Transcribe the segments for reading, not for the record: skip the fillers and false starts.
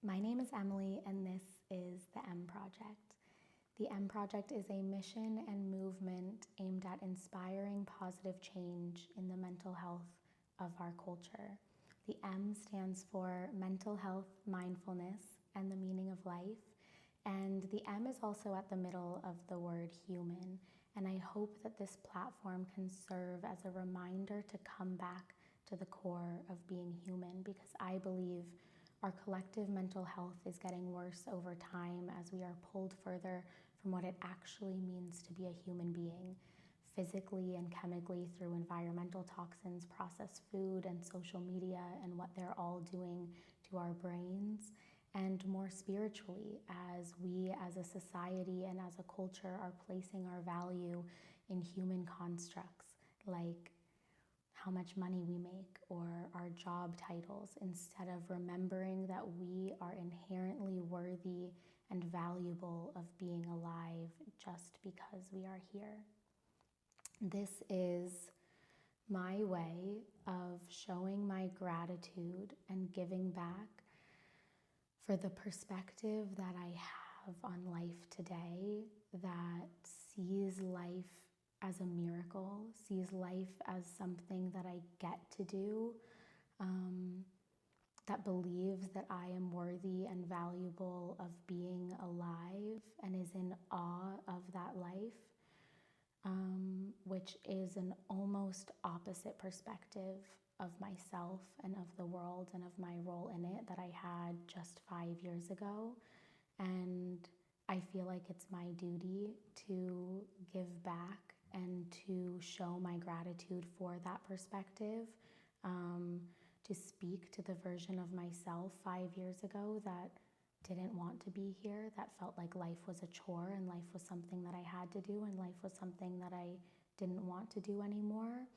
My name is Emily, and this is the M Project. The M Project is a mission and movement aimed at inspiring positive change in the mental health of our culture. The M stands for mental health, mindfulness, and the meaning of life. And the M is also at the middle of the word human. And I hope that this platform can serve as a reminder to come back to the core of being human, because I believe our collective mental health is getting worse over time as we are pulled further from what it actually means to be a human being, physically and chemically, through environmental toxins, processed food, and social media, and what they're all doing to our brains, and more spiritually, as we as a society and as a culture are placing our value in human constructs like how much money we make or our job titles, instead of remembering that we are inherently worthy and valuable of being alive just because we are here. This is my way of showing my gratitude and giving back for the perspective that I have on life today, that sees life as a miracle, sees life as something that I get to do, that believes that I am worthy and valuable of being alive, and is in awe of that life, which is an almost opposite perspective of myself and of the world and of my role in it that I had just 5 years ago. And I feel like it's my duty to give back and to show my gratitude for that perspective, to speak to the version of myself 5 years ago that didn't want to be here, that felt like life was a chore and life was something that I had to do and life was something that I didn't want to do anymore.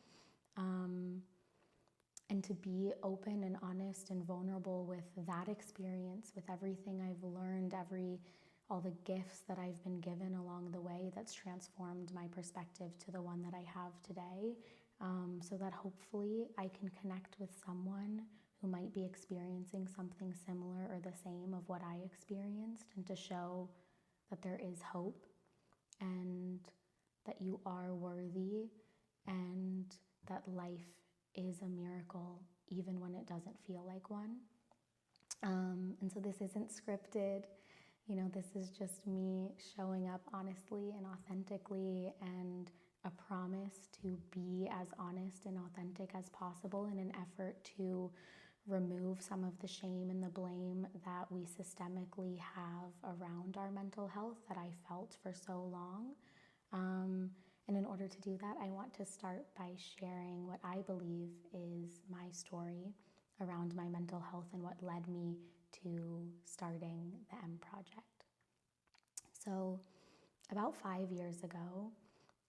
And to be open and honest and vulnerable with that experience, with everything I've learned, all the gifts that I've been given along the way that's transformed my perspective to the one that I have today, so that hopefully I can connect with someone who might be experiencing something similar or the same of what I experienced, and to show that there is hope and that you are worthy and that life is a miracle even when it doesn't feel like one. And so this isn't scripted. This is just me showing up honestly and authentically, and a promise to be as honest and authentic as possible in an effort to remove some of the shame and the blame that we systemically have around our mental health that I felt for so long. And in order to do that, I want to start by sharing what I believe is my story around my mental health and what led me to starting the M Project. So about 5 years ago,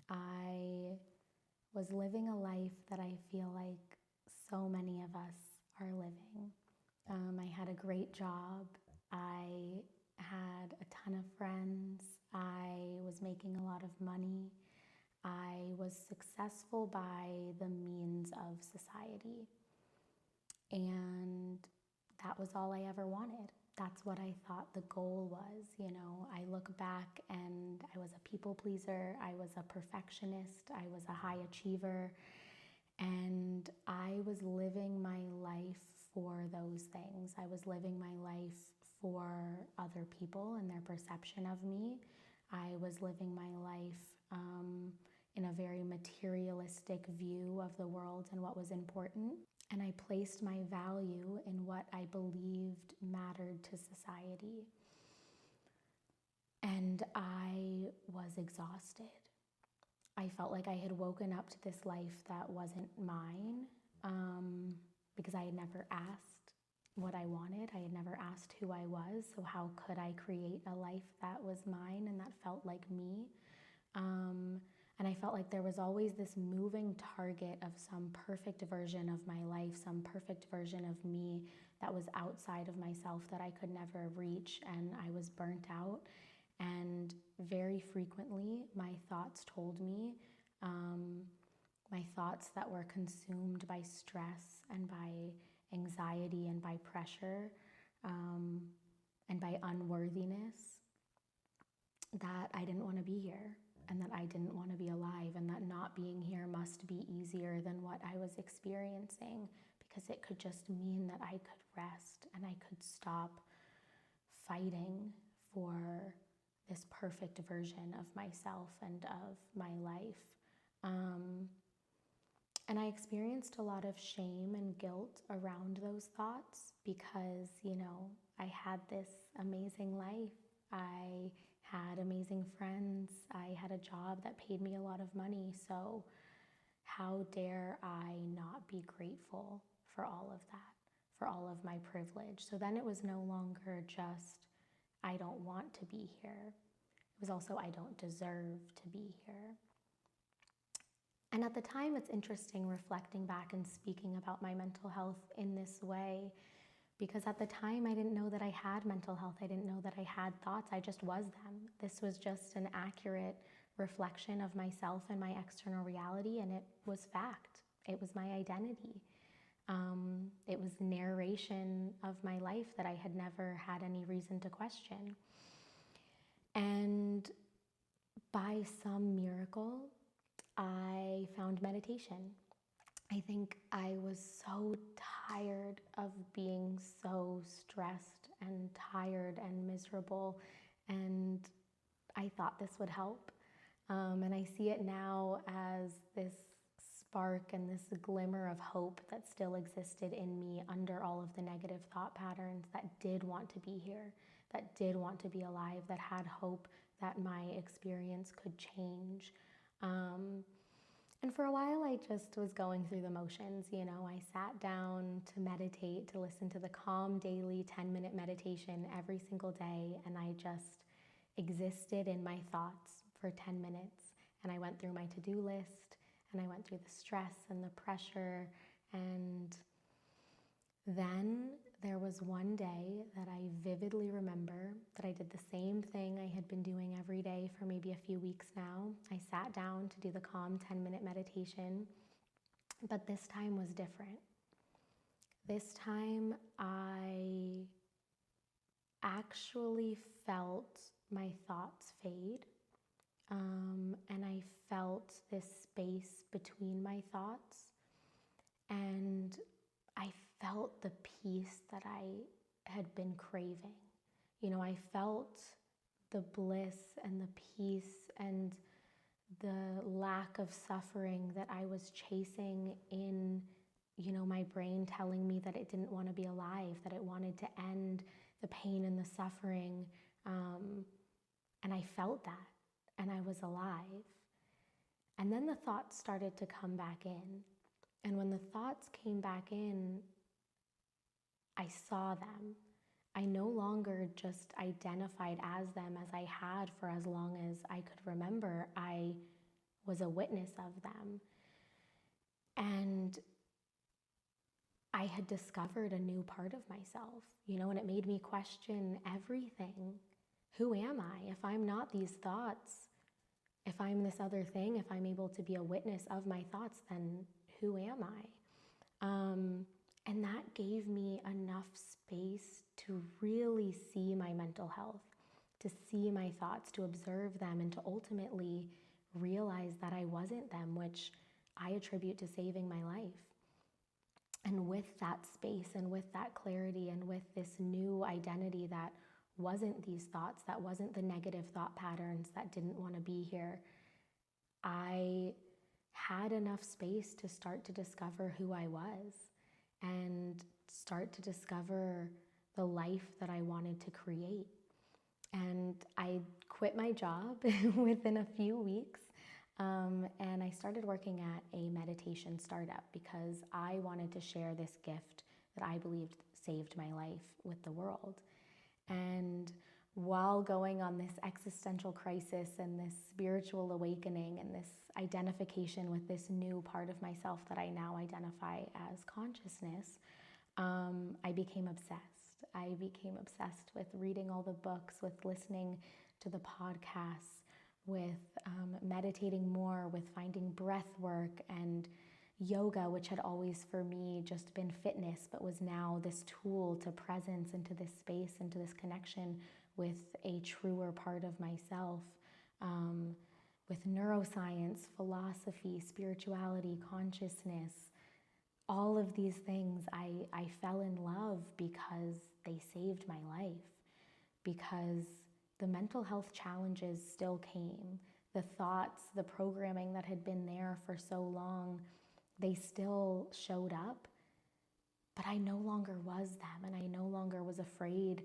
I was living a life that I feel like so many of us are living. I had a great job. I had a ton of friends. I was making a lot of money. I was successful by the means of society. And that was all I ever wanted. That's what I thought the goal was. I look back and I was a people pleaser. I was a perfectionist. I was a high achiever. And I was living my life for those things. I was living my life for other people and their perception of me. I was living my life in a very materialistic view of the world and what was important. And I placed my value in what I believed mattered to society. And I was exhausted. I felt like I had woken up to this life that wasn't mine, because I had never asked what I wanted. I had never asked who I was. So how could I create a life that was mine and that felt like me? And I felt like there was always this moving target of some perfect version of my life, some perfect version of me that was outside of myself that I could never reach, and I was burnt out. And very frequently, my thoughts told me, my thoughts that were consumed by stress and by anxiety and by pressure, unworthiness, that I didn't want to be here and that I didn't want to be alive, and that not being here must be easier than what I was experiencing, because it could just mean that I could rest and I could stop fighting for this perfect version of myself and of my life. And I experienced a lot of shame and guilt around those thoughts because, I had this amazing life. I had amazing friends. I had a job that paid me a lot of money. So how dare I not be grateful for all of that, for all of my privilege? So then it was no longer just, I don't want to be here. It was also, I don't deserve to be here. And at the time, it's interesting reflecting back and speaking about my mental health in this way, because at the time, I didn't know that I had mental health. I didn't know that I had thoughts. I just was them. This was just an accurate reflection of myself and my external reality, and it was fact. It was my identity. It was narration of my life that I had never had any reason to question. And by some miracle, I found meditation. I think I was so tired of being so stressed and tired and miserable, and I thought this would help. And I see it now as this spark and this glimmer of hope that still existed in me under all of the negative thought patterns, that did want to be here, that did want to be alive, that had hope that my experience could change. And for a while, I just was going through the motions. I sat down to meditate, to listen to the calm daily 10-minute meditation every single day, and I just existed in my thoughts for 10 minutes. And I went through my to-do list, and I went through the stress and the pressure. And then there was one day that I vividly remember that I did the same thing I had been doing every day for maybe a few weeks now. I sat down to do the calm 10-minute meditation, but this time was different. This time I actually felt my thoughts fade, and I felt this space between my thoughts, and I felt the peace that I had been craving. I felt the bliss and the peace and the lack of suffering that I was chasing in, my brain telling me that it didn't want to be alive, that it wanted to end the pain and the suffering. And I felt that, and I was alive. And then the thoughts started to come back in. And when the thoughts came back in, I saw them. I no longer just identified as them as I had for as long as I could remember. I was a witness of them. And I had discovered a new part of myself, and it made me question everything. Who am I? If I'm not these thoughts, if I'm this other thing, if I'm able to be a witness of my thoughts, then who am I? And that gave me enough space to really see my mental health, to see my thoughts, to observe them, and to ultimately realize that I wasn't them, which I attribute to saving my life. And with that space and with that clarity and with this new identity that wasn't these thoughts, that wasn't the negative thought patterns that didn't want to be here, I had enough space to start to discover who I was and start to discover the life that I wanted to create. And I quit my job within a few weeks, and I started working at a meditation startup because I wanted to share this gift that I believed saved my life with the world. And while going on this existential crisis and this spiritual awakening and this identification with this new part of myself that I now identify as consciousness, I became obsessed. I became obsessed with reading all the books, with listening to the podcasts, with meditating more, with finding breath work, and yoga, which had always for me just been fitness, but was now this tool to presence into this space, into this connection with a truer part of myself, with neuroscience, philosophy, spirituality, consciousness, all of these things I fell in love because they saved my life, because the mental health challenges still came. The thoughts, the programming that had been there for so long, they still showed up, but I no longer was them, and I no longer was afraid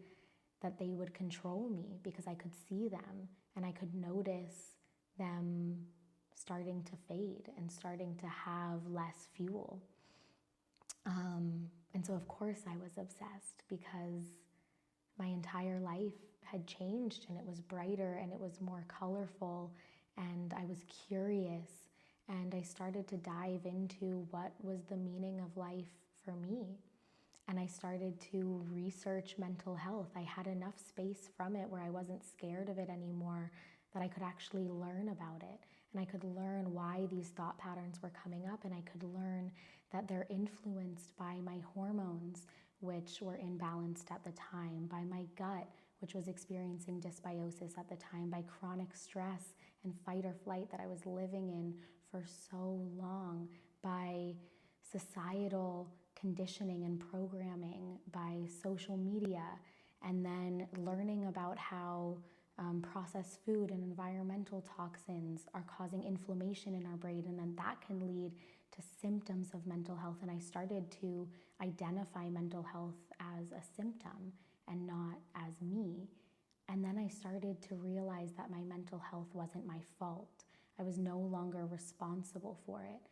that they would control me because I could see them and I could notice them starting to fade and starting to have less fuel. And so of course I was obsessed, because my entire life had changed and it was brighter and it was more colorful, and I was curious, and I started to dive into what was the meaning of life for me. And I started to research mental health. I had enough space from it where I wasn't scared of it anymore, that I could actually learn about it. And I could learn why these thought patterns were coming up, and I could learn that they're influenced by my hormones, which were imbalanced at the time, by my gut, which was experiencing dysbiosis at the time, by chronic stress and fight or flight that I was living in for so long, by societal conditioning and programming, by social media, and then learning about how processed food and environmental toxins are causing inflammation in our brain, and then that can lead to symptoms of mental health. And I started to identify mental health as a symptom and not as me. And then I started to realize that my mental health wasn't my fault. I was no longer responsible for it.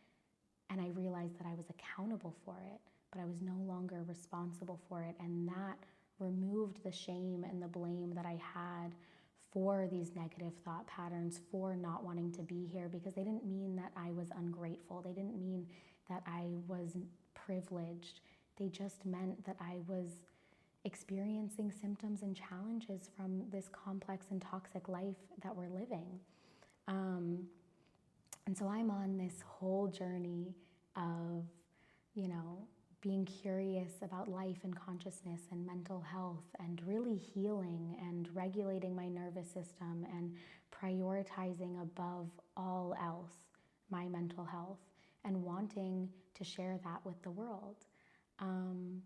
And I realized that I was accountable for it, but I was no longer responsible for it. And that removed the shame and the blame that I had for these negative thought patterns, for not wanting to be here, because they didn't mean that I was ungrateful. They didn't mean that I was privileged. They just meant that I was experiencing symptoms and challenges from this complex and toxic life that we're living. And so I'm on this whole journey of, being curious about life and consciousness and mental health, and really healing and regulating my nervous system and prioritizing above all else my mental health, and wanting to share that with the world. And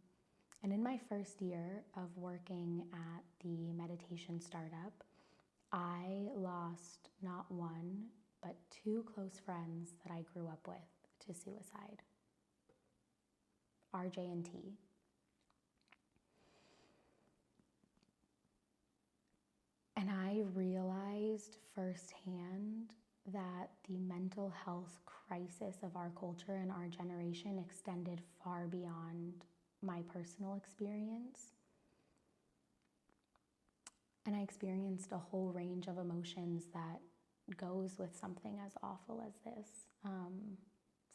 in my first year of working at the meditation startup, I lost not one, but two close friends that I grew up with to suicide. RJ and T. And I realized firsthand that the mental health crisis of our culture and our generation extended far beyond my personal experience. And I experienced a whole range of emotions that goes with something as awful as this.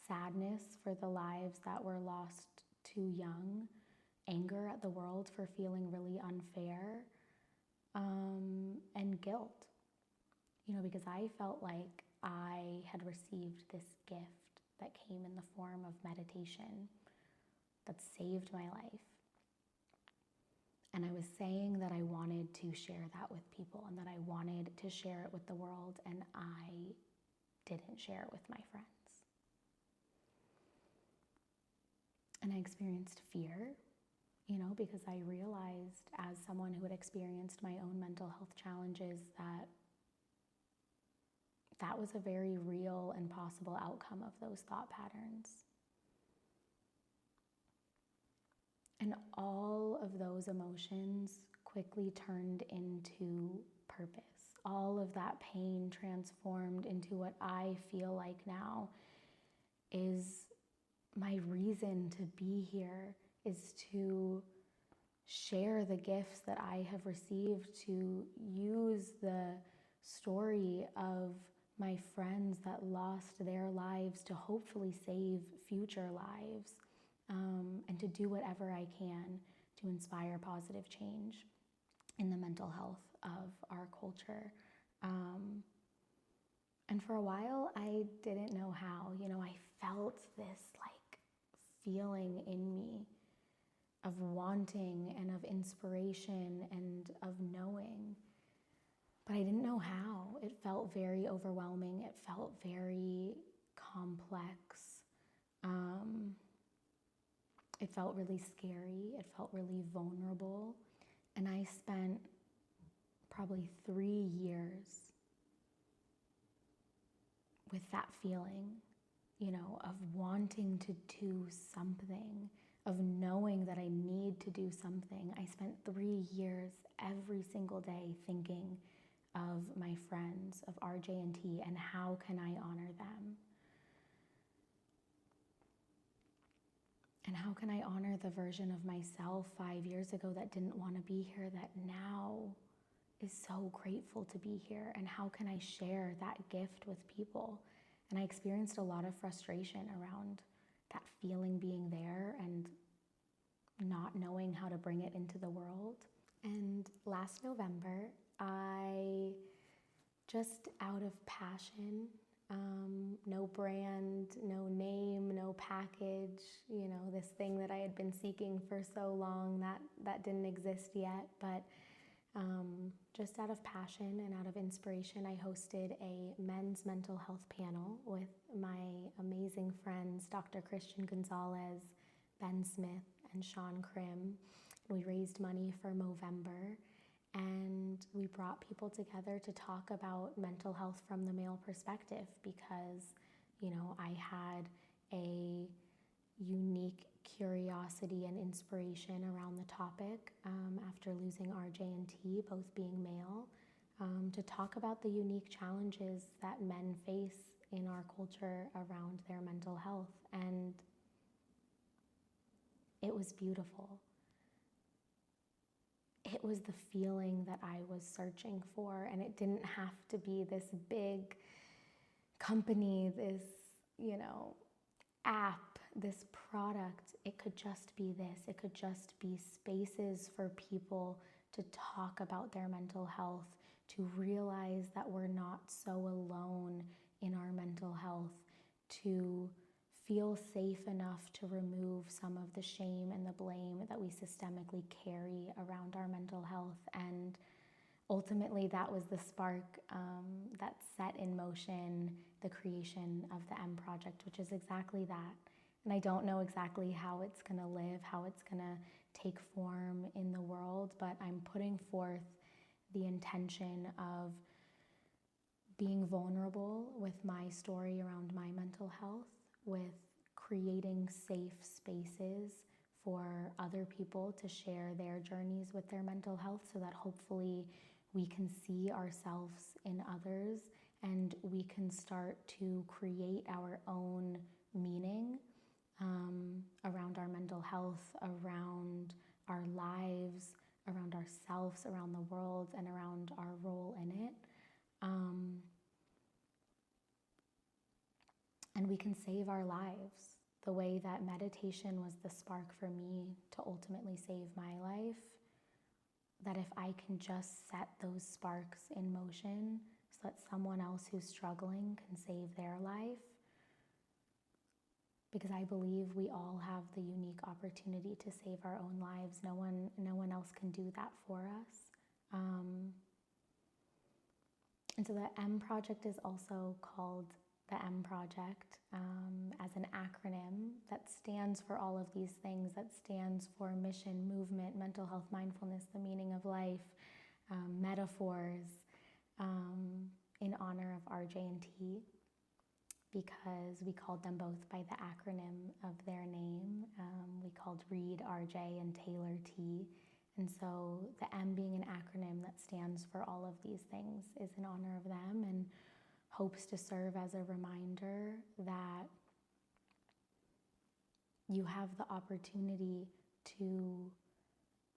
Sadness for the lives that were lost too young, anger at the world for feeling really unfair, and guilt, because I felt like I had received this gift that came in the form of meditation that saved my life. And I was saying that I wanted to share that with people and that I wanted to share it with the world, and I didn't share it with my friends. And I experienced fear, because I realized, as someone who had experienced my own mental health challenges, that was a very real and possible outcome of those thought patterns. And all of those emotions quickly turned into purpose. All of that pain transformed into what I feel like now is my reason to be here, is to share the gifts that I have received, to use the story of my friends that lost their lives to hopefully save future lives, and to do whatever I can to inspire positive change in the mental health of our culture. And for a while, I didn't know how. I felt this like feeling in me of wanting and of inspiration and of knowing. But I didn't know how. It felt very overwhelming. It felt very complex. It felt really scary. It felt really vulnerable. And I spent probably 3 years with that feeling, of wanting to do something, of knowing that I need to do something. I spent 3 years every single day thinking of my friends, of RJ and T, and how can I honor them? And how can I honor the version of myself 5 years ago that didn't want to be here, that now is so grateful to be here? And how can I share that gift with people? And I experienced a lot of frustration around that feeling being there and not knowing how to bring it into the world. And last November, I, just out of passion, no brand, no name, no package, this thing that I had been seeking for so long that didn't exist yet, but just out of passion and out of inspiration, I hosted a men's mental health panel with my amazing friends, Dr. Christian Gonzalez, Ben Smith, and Sean Krim. We raised money for Movember, and we brought people together to talk about mental health from the male perspective because, I had a unique curiosity and inspiration around the topic after losing RJ and T, both being male, to talk about the unique challenges that men face in our culture around their mental health. And it was beautiful. It was the feeling that I was searching for, and it didn't have to be this big company, this, app, this product. It could just be this. It could just be spaces for people to talk about their mental health, to realize that we're not so alone in our mental health, to feel safe enough to remove some of the shame and the blame that we systemically carry around our mental health. And ultimately, that was the spark that set in motion the creation of the M Project, which is exactly that. And I don't know exactly how it's going to live, how it's going to take form in the world, but I'm putting forth the intention of being vulnerable with my story around my mental health, with creating safe spaces for other people to share their journeys with their mental health, so that hopefully we can see ourselves in others and we can start to create our own meaning around our mental health, around our lives, around ourselves, around the world, and around our role in it. And we can save our lives the way that meditation was the spark for me to ultimately save my life. That if I can just set those sparks in motion so that someone else who's struggling can save their life, because I believe we all have the unique opportunity to save our own lives. No one else can do that for us. And so the M Project is also called the M Project as an acronym that stands for all of these things, that stands for mission, movement, mental health, mindfulness, the meaning of life, metaphors, in honor of RJ and T, because we called them both by the acronym of their name. We called Reed RJ and Taylor T. And so the M being an acronym that stands for all of these things is in honor of them, and hopes to serve as a reminder that you have the opportunity to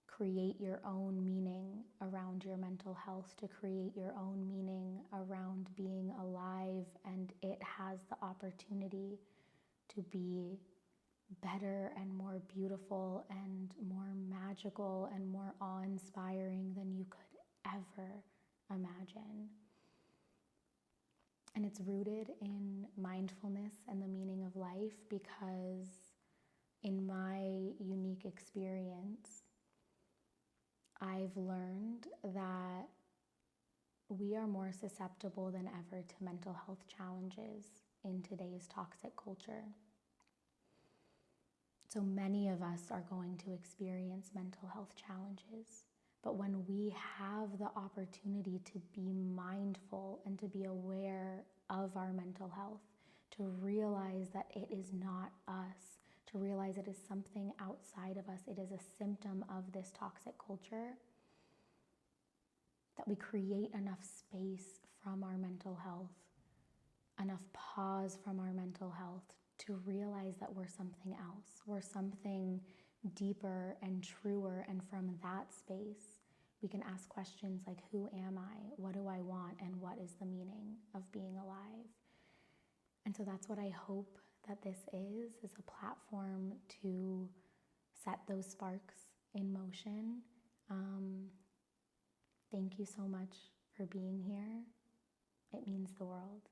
create your own meaning around your mental health, to create your own meaning around being alive, and it has the opportunity to be better and more beautiful and more magical and more awe-inspiring than you could ever imagine. And it's rooted in mindfulness and the meaning of life, because in my unique experience, I've learned that we are more susceptible than ever to mental health challenges in today's toxic culture. So many of us are going to experience mental health challenges. But when we have the opportunity to be mindful and to be aware of our mental health, to realize that it is not us, to realize it is something outside of us, it is a symptom of this toxic culture, that we create enough space from our mental health, enough pause from our mental health to realize that we're something else. We're something deeper and truer, and from that space, we can ask questions like, who am I? What do I want? And what is the meaning of being alive? And so that's what I hope that this is a platform to set those sparks in motion. Thank you so much for being here. It means the world.